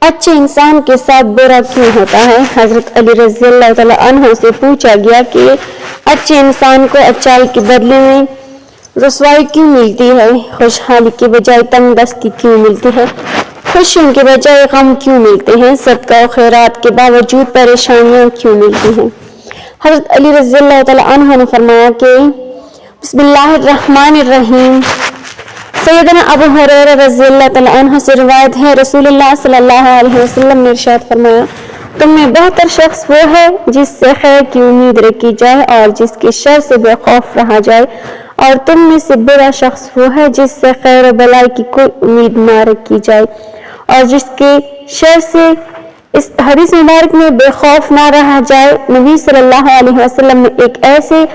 اچھے انسان کے ساتھ برا کیوں ہوتا ہے؟ حضرت علی رضی اللہ تعالیٰ عنہ سے پوچھا گیا کہ اچھے انسان کو اچائی کے بدلے میں رسوائی کیوں ملتی ہے، خوشحالی کے بجائے تنگ دستی کیوں ملتی ہے، خوشیوں کے بجائے غم کیوں ملتے ہیں، صدقہ و خیرات کے باوجود پریشانیاں کیوں ملتی ہیں؟ حضرت علی رضی اللہ تعالیٰ عنہ نے فرمایا کہ بسم اللہ الرحمن الرحیم۔ سیدنا ابو ہریرہ رضی اللہ تعالیٰ عنہ سے روایت ہے، رسول اللہ صلی اللہ علیہ وسلم نے ارشاد فرمایا، تم میں بہتر شخص وہ ہے جس سے خیر کی امید رکھی جائے اور جس کے شر سے بے خوف رہا جائے، اور تم میں سے برا شخص وہ ہے جس سے خیر و بلائی کی کوئی امید نہ رکھی جائے اور جس کے شر سے اس حدیث مبارک میں بے خوف نہ رہا جائے۔ نبی صلی اللہ علیہ وسلم نے ایک ایسے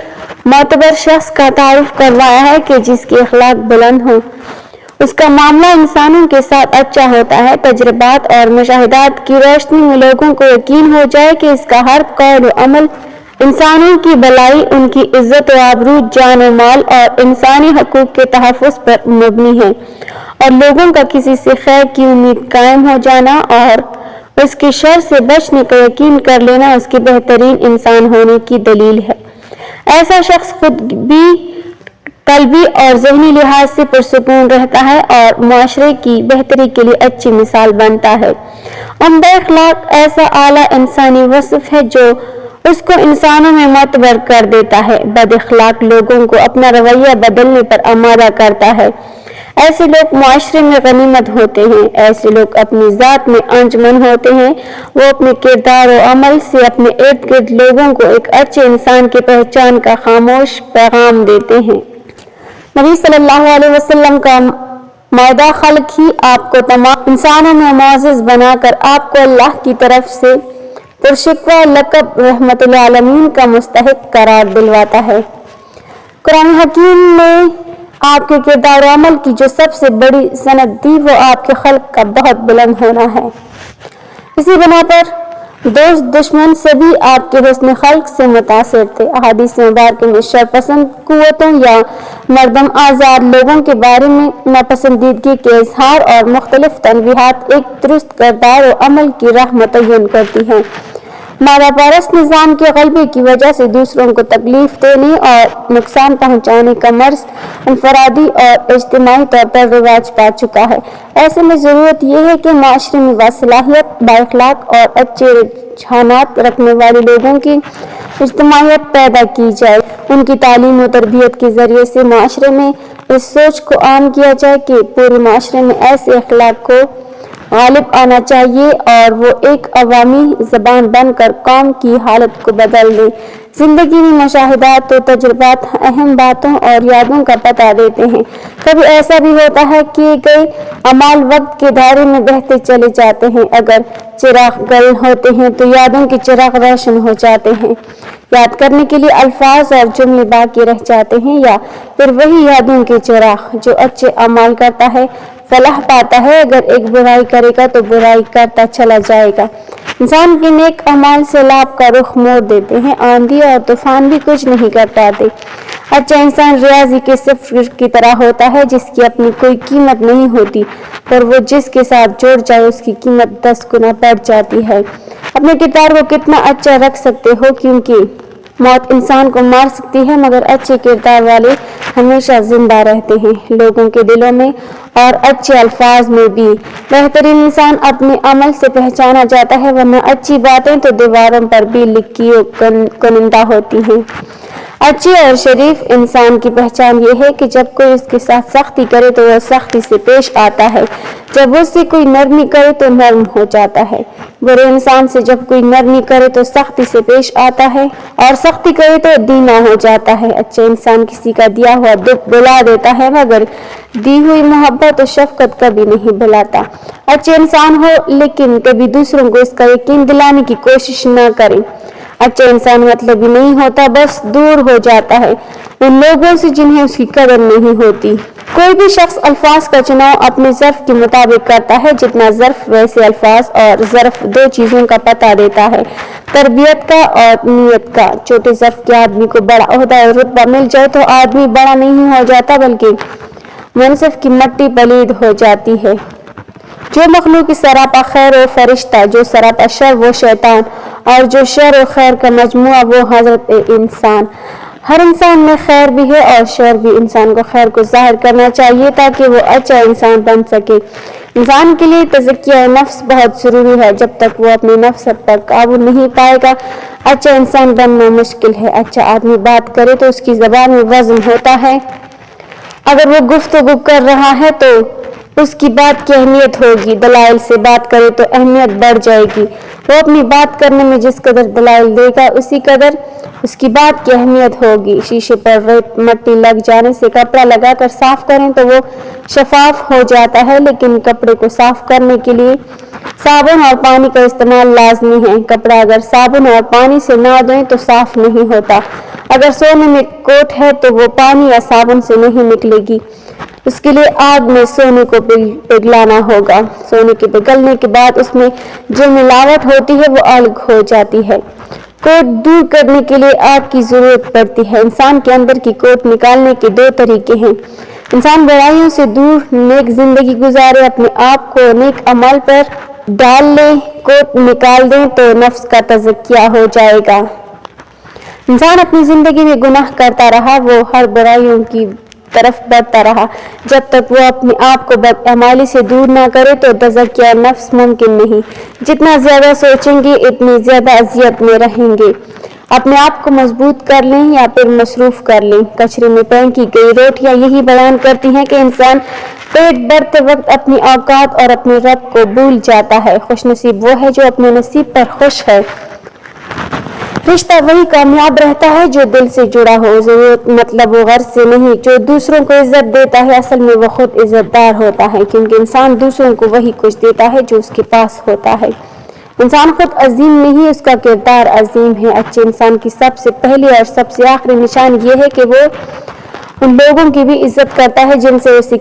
معتبر شخص کا تعارف کروایا ہے کہ جس کے اخلاق بلند ہوں، اس کا معاملہ انسانوں کے ساتھ اچھا ہوتا ہے، تجربات اور مشاہدات کی روشنی میں لوگوں کو یقین ہو جائے کہ اس کا ہر قول و عمل انسانوں کی بھلائی، ان کی عزت و آبرو، جان و مال اور انسانی حقوق کے تحفظ پر مبنی ہے، اور لوگوں کا کسی سے خیر کی امید قائم ہو جانا اور اس کے شر سے بچنے کا یقین کر لینا اس کے بہترین انسان ہونے کی دلیل ہے۔ ایسا شخص خود بھی قلبی اور ذہنی لحاظ سے پرسکون رہتا ہے اور معاشرے کی بہتری کے لیے اچھی مثال بنتا ہے۔ عمدہ اخلاق ایسا اعلیٰ انسانی وصف ہے جو اس کو انسانوں میں معتبر کر دیتا ہے۔ بد اخلاق لوگوں کو اپنا رویہ بدلنے پر آمادہ کرتا ہے۔ ایسے لوگ معاشرے میں غنیمت ہوتے ہیں، ایسے لوگ اپنی ذات میں انجمن ہوتے ہیں، وہ اپنے کردار و عمل سے اپنے ارد گرد لوگوں کو ایک اچھے انسان کی پہچان کا خاموش پیغام دیتے ہیں۔ نبی صلی اللہ علیہ وسلم کا معدہ خلق ہی آپ کو تمام انسانوں میں معزز بنا کر آپ کو اللہ کی طرف سے پرشکوہ لقب رحمت العالمین کا مستحق قرار دلواتا ہے۔ قرآن حکیم میں آپ کے کردار و عمل کی جو سب سے بڑی سند دی وہ آپ کے خلق کا بہت بلند ہونا ہے۔ اسی بنا پر دوست دشمن سبھی آپ کے حسن خلق سے متاثر تھے۔ احادیث مبارکہ میں شرپسند قوتوں یا مردم آزاد لوگوں کے بارے میں ناپسندیدگی کے اظہار اور مختلف تنبیہات ایک درست کردار و عمل کی راہ متعین کرتی ہیں۔ مادہ پرست نظام کے غلبے کی وجہ سے دوسروں کو تکلیف دینے اور نقصان پہنچانے کا مرض انفرادی اور اجتماعی طور پر رواج پا چکا ہے۔ ایسے میں ضرورت یہ ہے کہ معاشرے میں باصلاحیت، بااخلاق اور اچھے رجحانات رکھنے والے لوگوں کی اجتماعیت پیدا کی جائے۔ ان کی تعلیم و تربیت کے ذریعے سے معاشرے میں اس سوچ کو عام کیا جائے کہ پورے معاشرے میں ایسے اخلاق کو غالب آنا چاہیے اور وہ ایک عوامی زبان بن کر قوم کی حالت کو بدل دے۔ زندگی میں مشاہدات و تجربات اہم باتوں اور یادوں کا پتہ دیتے ہیں۔ کبھی ایسا بھی ہوتا ہے کہ کئی اعمال وقت کے دھارے میں بہتے چلے جاتے ہیں، اگر چراغ گل ہوتے ہیں تو یادوں کے چراغ روشن ہو جاتے ہیں۔ یاد کرنے کے لیے الفاظ اور جملے باقی رہ جاتے ہیں، یا پھر وہی یادوں کے چراغ جو اچھے اعمال کرتا ہے فلاح پاتا ہے، اگر ایک برائی کرے گا تو برائی کرتا چلا جائے گا۔ انسان کے نیک اعمال سیلاب کا رخ موڑ دیتے ہیں، آندھی اور طوفان بھی کچھ نہیں کر پاتے۔ اچھا انسان ریاضی کے صفر کی طرح ہوتا ہے جس کی اپنی کوئی قیمت نہیں ہوتی، پر وہ جس کے ساتھ جڑ جائے اس کی قیمت 10 گنا بڑھ جاتی ہے۔ اپنے کردار کو کتنا اچھا رکھ سکتے ہو، کیونکہ موت انسان کو مار سکتی ہے مگر اچھے کردار والے ہمیشہ زندہ رہتے ہیں، لوگوں کے دلوں میں اور اچھے الفاظ میں بھی۔ بہترین انسان اپنے عمل سے پہچانا جاتا ہے، ورنہ اچھی باتیں تو دیواروں پر بھی لکھی کنندہ ہوتی ہیں۔ اچھے اور شریف انسان کی پہچان یہ ہے کہ جب کوئی اس کے ساتھ سختی کرے تو وہ سختی سے پیش آتا ہے، جب اس سے کوئی نرمی کرے تو نرم ہو جاتا ہے۔ برے انسان سے جب کوئی نرمی کرے تو سختی سے پیش آتا ہے، اور سختی کرے تو دینا ہو جاتا ہے۔ اچھے انسان کسی کا دیا ہوا دکھ بھلا دیتا ہے مگر دی ہوئی محبت و شفقت کبھی نہیں بھلاتا۔ اچھے انسان ہو لیکن کبھی دوسروں کو اس کا یقین دلانے کی کوشش نہ کریں۔ اچھا انسان مطلبی نہیں ہوتا، بس دور ہو جاتا ہے ان لوگوں سے جنہیں اس کی قدر نہیں ہوتی۔ کوئی بھی شخص الفاظ کا چناؤ اپنے ظرف کے مطابق کرتا ہے، جتنا ظرف ویسے الفاظ، اور ظرف دو چیزوں کا پتہ دیتا ہے، تربیت کا اور نیت کا۔ چھوٹے ظرف کے آدمی کو بڑا عہدہ اور رتبہ مل جائے تو آدمی بڑا نہیں ہو جاتا بلکہ منصف کی مٹی پلید ہو جاتی ہے۔ جو مخلوق سراپا خیر و فرشتہ، جو سراپا شر وہ شیطان، اور جو شر و خیر کا مجموعہ وہ حضرت انسان۔ ہر انسان میں خیر بھی ہے اور شر بھی۔ انسان کو خیر کو ظاہر کرنا چاہیے تاکہ وہ اچھا انسان بن سکے۔ انسان کے لیے تزکیہ نفس بہت ضروری ہے۔ جب تک وہ اپنے نفس پر قابو نہیں پائے گا، اچھا انسان بننا مشکل ہے۔ اچھا آدمی بات کرے تو اس کی زبان میں وزن ہوتا ہے۔ اگر وہ گفتگو کر رہا ہے تو اس کی بات کی اہمیت ہوگی۔ دلائل سے بات کرے تو اہمیت بڑھ جائے گی۔ وہ اپنی بات کرنے میں جس قدر دلائل دے گا اسی قدر اس کی بات کی اہمیت ہوگی۔ شیشے پر ریت مٹی لگ جانے سے کپڑا لگا کر صاف کریں تو وہ شفاف ہو جاتا ہے، لیکن کپڑے کو صاف کرنے کے لیے صابن اور پانی کا استعمال لازمی ہے۔ کپڑا اگر صابن اور پانی سے نہ دھوئیں تو صاف نہیں ہوتا۔ اگر سونے میں کوٹ ہے تو وہ پانی یا صابن سے نہیں نکلے گی۔ اس کے لیے آگ میں سونے کو پگھلانا ہوگا۔ سونے کے پگھلنے کے بعد اس میں جو ملاوٹ ہوتی ہے وہ الگ ہو جاتی ہے۔ کوٹ دور کرنے کے لیے آگ کی ضرورت پڑتی ہے۔ انسان کے اندر کی کوٹ نکالنے کے دو طریقے ہیں۔ انسان برائیوں سے دور نیک زندگی گزارے، اپنے آپ کو نیک عمل پر ڈال لے، کوٹ نکال دیں تو نفس کا تزکیہ ہو جائے گا۔ انسان اپنی زندگی میں گناہ کرتا رہا، وہ ہر برائیوں کی طرف بڑھتا رہا۔ جب تک وہ اپنے آپ کو بدعمالی سے دور نہ کرے تو تزکیہ نفس ممکن نہیں۔ جتنا زیادہ سوچیں گے اتنی زیادہ اذیت میں رہیں گے۔ اپنے آپ کو مضبوط کر لیں یا پھر مصروف کر لیں۔ کچرے میں پھینکی گئی روٹیاں یہی بیان کرتی ہیں کہ انسان پیٹ بھرتے وقت اپنی اوقات اور اپنے رب کو بھول جاتا ہے۔ خوش نصیب وہ ہے جو اپنے نصیب پر خوش ہے۔ رشتہ وہی کامیاب رہتا ہے جو دل سے جڑا ہو، ضرورت مطلب و غرض سے نہیں۔ جو دوسروں کو عزت دیتا ہے اصل میں وہ خود عزت دار ہوتا ہے، کیونکہ انسان دوسروں کو وہی کچھ دیتا ہے جو اس کے پاس ہوتا ہے۔ انسان خود عظیم نہیں، اس کا کردار عظیم ہے۔ اچھے انسان کی سب سے پہلی اور سب سے آخری نشان یہ ہے کہ وہ ان لوگوں کی بھی عزت کرتا ہے جن سے اسے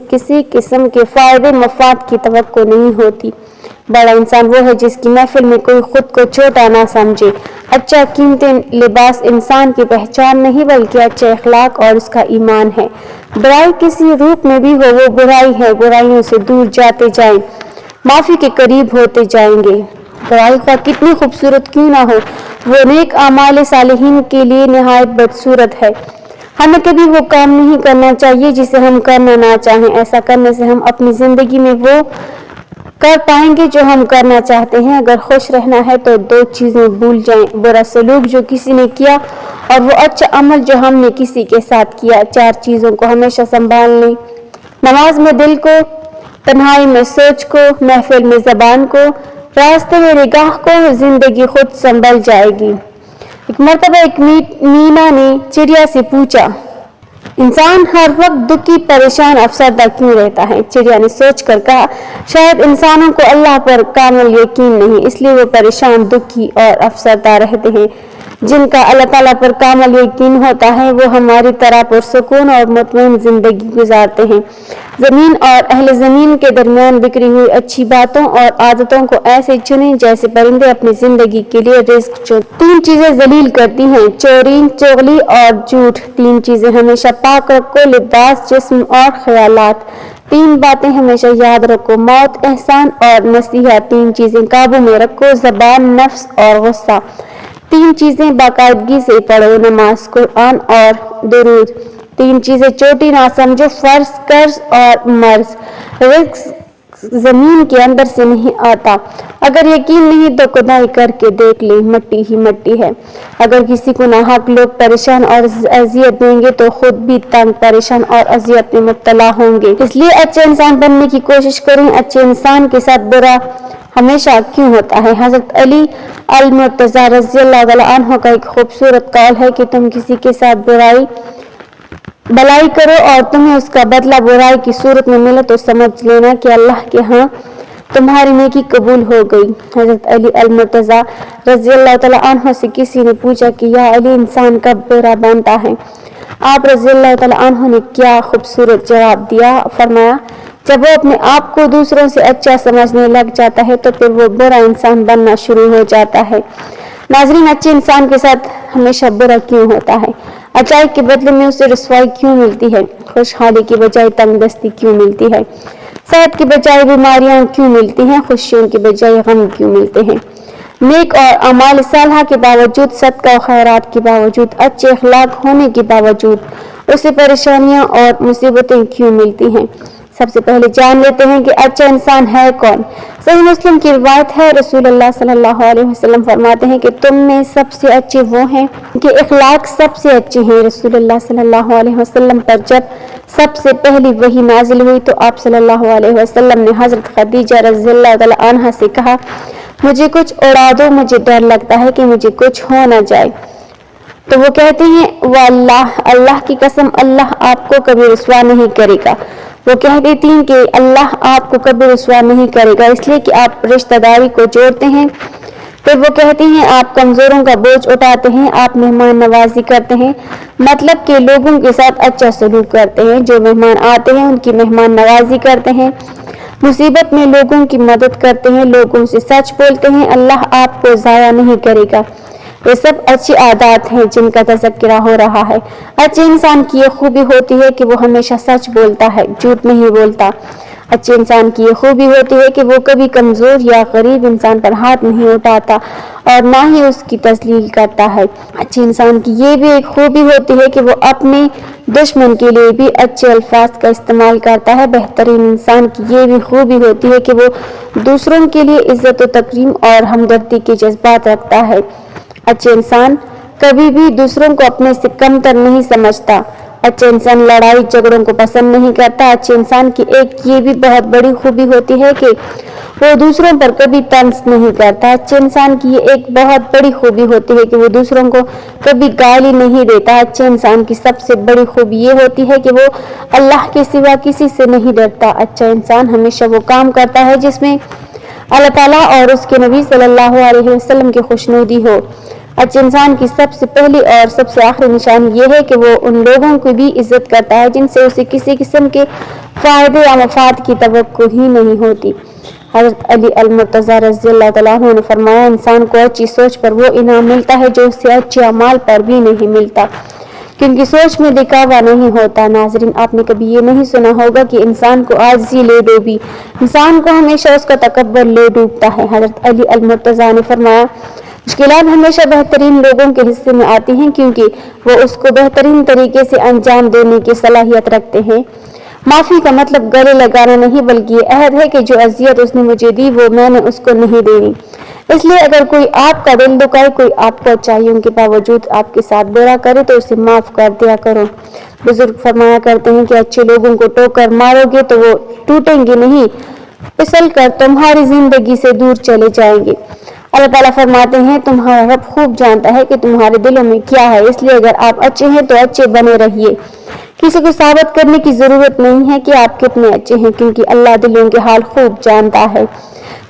کسی قسم کے فائدے مفاد کی توقع نہیں ہوتی۔ بڑا انسان وہ ہے جس کی محفل میں کوئی خود کو چھوٹا نہ سمجھے۔ اچھا قیمتی لباس انسان کی پہچان نہیں بلکہ اچھے اخلاق اور اس کا ایمان ہے۔ برائی کسی روپ میں بھی ہو وہ برائی ہے۔ برائیوں سے دور جاتے جائیں، معافی کے قریب ہوتے جائیں گے۔ برائی کا کتنی خوبصورت کیوں نہ ہو، وہ نیک اعمال صالحین کے لیے نہایت بدصورت ہے۔ ہمیں کبھی وہ کام نہیں کرنا چاہیے جسے ہم کرنا نہ چاہیں۔ ایسا کرنے سے ہم اپنی زندگی میں وہ کر پائیں گے جو ہم کرنا چاہتے ہیں۔ اگر خوش رہنا ہے تو دو چیزیں بھول جائیں، برا سلوک جو کسی نے کیا اور وہ اچھا عمل جو ہم نے کسی کے ساتھ کیا۔ چار چیزوں کو ہمیشہ سنبھال لیں، نماز میں دل کو، تنہائی میں سوچ کو، محفل میں زبان کو، راستے میں نگاہ کو، زندگی خود سنبھل جائے گی۔ ایک مرتبہ ایک مینا نے چڑیا سے پوچھا، انسان ہر وقت دکھی پریشان افسردہ کیوں رہتا ہے؟ چڑیا نے سوچ کر کہا، شاید انسانوں کو اللہ پر کامل یقین نہیں، اس لیے وہ پریشان، دکھی اور افسردہ رہتے ہیں۔ جن کا اللہ تعالیٰ پر کامل یقین ہوتا ہے وہ ہماری طرح پرسکون اور مطمئن زندگی گزارتے ہیں۔ زمین اور اہل زمین کے درمیان بکھری ہوئی اچھی باتوں اور عادتوں کو ایسے چنیں جیسے پرندے اپنی زندگی کے لیے رزق چنتے ہیں۔ تین چیزیں ذلیل کرتی ہیں، چوری، چغلی اور جھوٹ۔ تین چیزیں ہمیشہ پاک رکھو، لباس، جسم اور خیالات۔ تین باتیں ہمیشہ یاد رکھو، موت، احسان اور نصیحت۔ تین چیزیں قابو میں رکھو، زبان، نفس اور غصہ۔ تین چیزیں باقاعدگی سے پڑھو، نماز، قرآن اور درود۔ تین چیزیں چھوٹی نہ سمجھو، فرض، قرض اور مرض۔ رزق زمین کے اندر سے نہیں آتا۔ اگر یقین نہیں تو کھدائی کر کے دیکھ لیں، مٹی ہی مٹی ہے۔ اگر کسی کو ناحق لوگ پریشان اور اذیت دیں گے تو خود بھی تنگ، پریشان اور اذیت میں مبتلا ہوں گے۔ اس لیے اچھے انسان بننے کی کوشش کریں۔ اچھے انسان کے ساتھ برا ہمیشہ کیوں ہوتا ہے؟ حضرت علی المرتضیٰ رضی اللہ تعالیٰ عنہ کا ایک خوبصورت قول ہے کہ تم کسی کے ساتھ بھلائی کرو اور تمہیں اس کا بدلہ برائی کی صورت میں ملے تو سمجھ لینا کہ اللہ کے ہاں تمہاری نیکی قبول ہو گئی۔ حضرت علی المرتضیٰ رضی اللہ تعالیٰ عنہ سے کسی نے پوچھا کہ یا علی، انسان کب برا بنتا ہے؟ آپ رضی اللہ تعالیٰ عنہ نے کیا خوبصورت جواب دیا، فرمایا، جب وہ اپنے آپ کو دوسروں سے اچھا سمجھنے لگ جاتا ہے تو پھر وہ برا انسان بننا شروع ہو جاتا ہے۔ ناظرین، اچھے انسان کے ساتھ ہمیشہ برا کیوں ہوتا ہے؟ اچائی کے بدلے میں اسے رسوائی کیوں ملتی ہے؟ خوشحالی کی بجائے تنگ دستی کیوں ملتی ہے؟ صحت کے بجائے بیماریاں کیوں ملتی ہیں؟ خوشیوں کے بجائے غم کیوں ملتے ہیں؟ نیک اور اعمال صالحہ کے باوجود، صدقہ و خیرات کے باوجود، اچھے اخلاق ہونے کے باوجود اسے پریشانیاں اور مصیبتیں کیوں ملتی ہیں؟ سب سے پہلے جان لیتے ہیں کہ اچھا انسان ہے کون۔ صحیح مسلم کی روایت ہے، رسول اللہ صلی اللہ علیہ وسلم فرماتے ہیں کہ تم میں سب سے اچھے وہ ہیں کہ اخلاق سب سے اچھے ہیں۔ رسول اللہ صلی اللہ علیہ وسلم پر جب سب سے پہلی وحی نازل ہوئی تو آپ صلی اللہ علیہ وسلم نے حضرت خدیجہ رضی اللہ تعالی عنہا سے کہا، مجھے کچھ اڑا دو، مجھے ڈر لگتا ہے کہ مجھے کچھ ہو نہ جائے۔ تو وہ کہتے ہیں، واللہ، اللہ کی قسم، اللہ آپ کو کبھی رسوا نہیں کرے گا۔ وہ کہہ دیتی ہیں کہ اللہ آپ کو کبھی رسوا نہیں کرے گا، اس لیے کہ آپ رشتہ داری کو جوڑتے ہیں۔ پھر وہ کہتی ہیں، آپ کمزوروں کا بوجھ اٹھاتے ہیں، آپ مہمان نوازی کرتے ہیں، مطلب کہ لوگوں کے ساتھ اچھا سلوک کرتے ہیں، جو مہمان آتے ہیں ان کی مہمان نوازی کرتے ہیں، مصیبت میں لوگوں کی مدد کرتے ہیں، لوگوں سے سچ بولتے ہیں، اللہ آپ کو ضائع نہیں کرے گا۔ یہ سب اچھی عادات ہیں جن کا تذکرہ ہو رہا ہے۔ اچھے انسان کی یہ خوبی ہوتی ہے کہ وہ ہمیشہ سچ بولتا ہے، جھوٹ نہیں بولتا۔ اچھے انسان کی یہ خوبی ہوتی ہے کہ وہ کبھی کمزور یا غریب انسان پر ہاتھ نہیں اٹھاتا اور نہ ہی اس کی تذلیل کرتا ہے۔ اچھے انسان کی یہ بھی ایک خوبی ہوتی ہے کہ وہ اپنے دشمن کے لیے بھی اچھے الفاظ کا استعمال کرتا ہے۔ بہترین انسان کی یہ بھی خوبی ہوتی ہے کہ وہ دوسروں کے لیے عزت و تکریم اور ہمدردی کے جذبات رکھتا ہے۔ اچھے انسان کبھی بھی دوسروں کو اپنے سے کمتر نہیں سمجھتا۔ اچھا انسان لڑائی جھگڑوں کو پسند نہیں کرتا۔ اچھے انسان کی ایک یہ بھی بہت بڑی خوبی ہوتی ہے کہ وہ دوسروں پر کبھی طنز نہیں کرتا۔ اچھے انسان کی یہ ایک بہت بڑی خوبی ہوتی ہے کہ وہ دوسروں کو کبھی گالی نہیں دیتا۔ اچھے انسان کی سب سے بڑی خوبی یہ ہوتی ہے کہ وہ اللہ کے سوا کسی سے نہیں ڈرتا۔ اچھا انسان ہمیشہ وہ کام کرتا ہے جس میں اللہ تعالیٰ اور اس کے نبی صلی اللہ علیہ وسلم کی خوشنودی ہو۔ اچھے انسان کی سب سے پہلی اور سب سے آخری نشانی یہ ہے کہ وہ ان لوگوں کی بھی عزت کرتا ہے جن سے اسے کسی قسم کے فائدے یا مفاد کی توقع ہی نہیں ہوتی۔ حضرت علی المرتضیٰ رضی اللہ تعالیٰ عنہ نے فرمایا، انسان کو اچھی سوچ پر وہ انعام ملتا ہے جو اسے اچھے اعمال پر بھی نہیں ملتا، کیونکہ سوچ میں دکھاوا نہیں ہوتا۔ ناظرین، آپ نے کبھی یہ نہیں سنا ہوگا کہ انسان کو عاجزی لے ڈوبی، انسان کو ہمیشہ اس کا تکبر لے ڈوبتا ہے۔ حضرت علی المرتضیٰ نے فرمایا، مشکلات ہمیشہ بہترین لوگوں کے حصے میں آتی ہیں کیونکہ وہ اس کو بہترین طریقے سے انجام دینے کی صلاحیت رکھتے ہیں۔ معافی کا مطلب گلے لگانا نہیں، بلکہ یہ عہد ہے کہ جو اذیت اس نے مجھے دی وہ میں نے اس کو نہیں دینی۔ اس لیے اگر کوئی آپ کا دل دکھائے، کوئی آپ کو اچھائیوں کے باوجود آپ کے ساتھ برا کرے تو اسے معاف کر دیا کرو۔ بزرگ فرمایا کرتے ہیں کہ اچھے لوگوں کو ٹوکر مارو گے تو وہ ٹوٹیں گے نہیں، پھسل کر تمہاری زندگی سے دور چلے جائیں گے۔ اللہ تعالیٰ فرماتے ہیں، تمہارا رب خوب جانتا ہے کہ تمہارے دلوں میں کیا ہے، اس لیے اگر آپ اچھے ہیں تو اچھے بنے رہیے۔ کسی کو ثابت کرنے کی ضرورت نہیں ہے کہ آپ کتنے اچھے ہیں، کیونکہ اللہ دلوں کے حال خوب جانتا ہے۔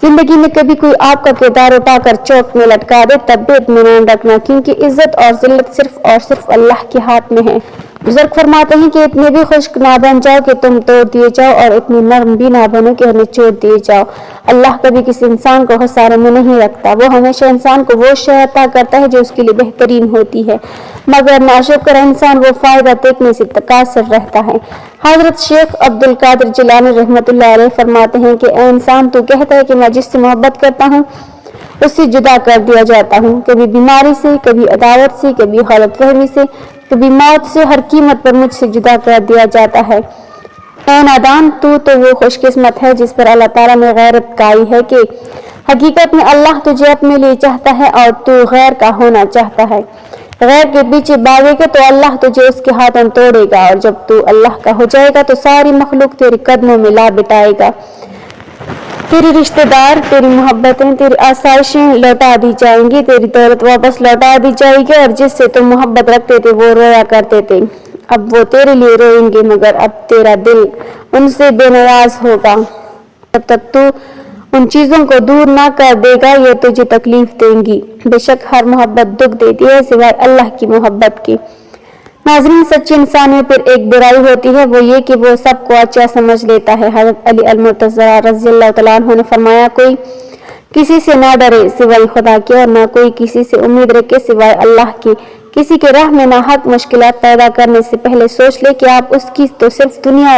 زندگی میں کبھی کوئی آپ کا کردار اٹھا کر چوک میں لٹکا دے تب بھی اطمینان رکھنا، کیونکہ عزت اور ذلت صرف اور صرف اللہ کے ہاتھ میں ہے۔ بزرگ فرماتے ہیں کہ اتنے بھی خشک نہ بن جاؤ کہ تم توڑ دیے جاؤ اور اتنے نرم بھی نہ بنو کہ نچوڑ دیے جاؤ۔ اللہ کبھی کسی انسان کو خسارے میں نہیں رکھتا، وہ ہمیشہ انسان کو وہ شے عطا کرتا ہے جو اس کے لیے بہترین ہوتی ہے، مگر ناشکر انسان وہ فائدہ دیکھنے سے قاصر رہتا ہے۔ حضرت شیخ عبد القادر جیلانی رحمۃ اللہ علیہ فرماتے ہیں کہ اے انسان، تو کہتا ہے کہ میں جس سے محبت کرتا ہوں اس سے جدا کر دیا جاتا ہوں، کبھی بیماری سے، کبھی عداوت سے، کبھی غلط فہمی سے، کبھی موت سے، ہر قیمت پر مجھ سے جدا کر دیا جاتا ہے۔ اے نادان، تو وہ خوش قسمت ہے جس پر اللہ تعالیٰ نے غیرت کائی ہے کہ حقیقت میں اللہ تجھے اپنے لیے چاہتا ہے اور تو غیر کا ہونا چاہتا ہے۔ غیر کے پیچھے بھاگے گا تو اللہ تجھے اس کے ہاتھوں توڑے گا، اور جب تو اللہ کا ہو جائے گا تو ساری مخلوق تیرے قدموں میں لا بٹائے گا۔ تیری رشتہ دار، تیری محبتیں، تیری آسائشیں لوٹا دی جائیں گی، تیری دولت واپس لوٹا دی جائے گی، اور جس سے تم محبت رکھتے تھے وہ رویا کرتے تھے، اب وہ تیرے لیے روئیں گے، مگر اب تیرا دل ان سے بے نیاز ہوگا۔ جب تک تو ان چیزوں کو دور نہ کر دے گا یہ تجھے تکلیف دیں گی۔ بے شک ہر محبت دکھ دیتی ہے سوائے اللہ کی محبت کی۔ ناظرین، سچے انسان میں پھر ایک برائی ہوتی ہے، وہ یہ کہ وہ سب کو اچھا سمجھ لیتا ہے۔ حضرت علی المرتضیٰ رضی اللہ تعالیٰ عنہ نے فرمایا، کوئی کسی سے نہ ڈرے سوائے خدا کے، اور نہ کوئی کسی سے امید رکھے سوائے اللہ کی۔ کسی کے راہ میں ناحق مشکلات پیدا کرنے سے پہلے سوچ لے کہ آپ اس کی تو صرف دنیا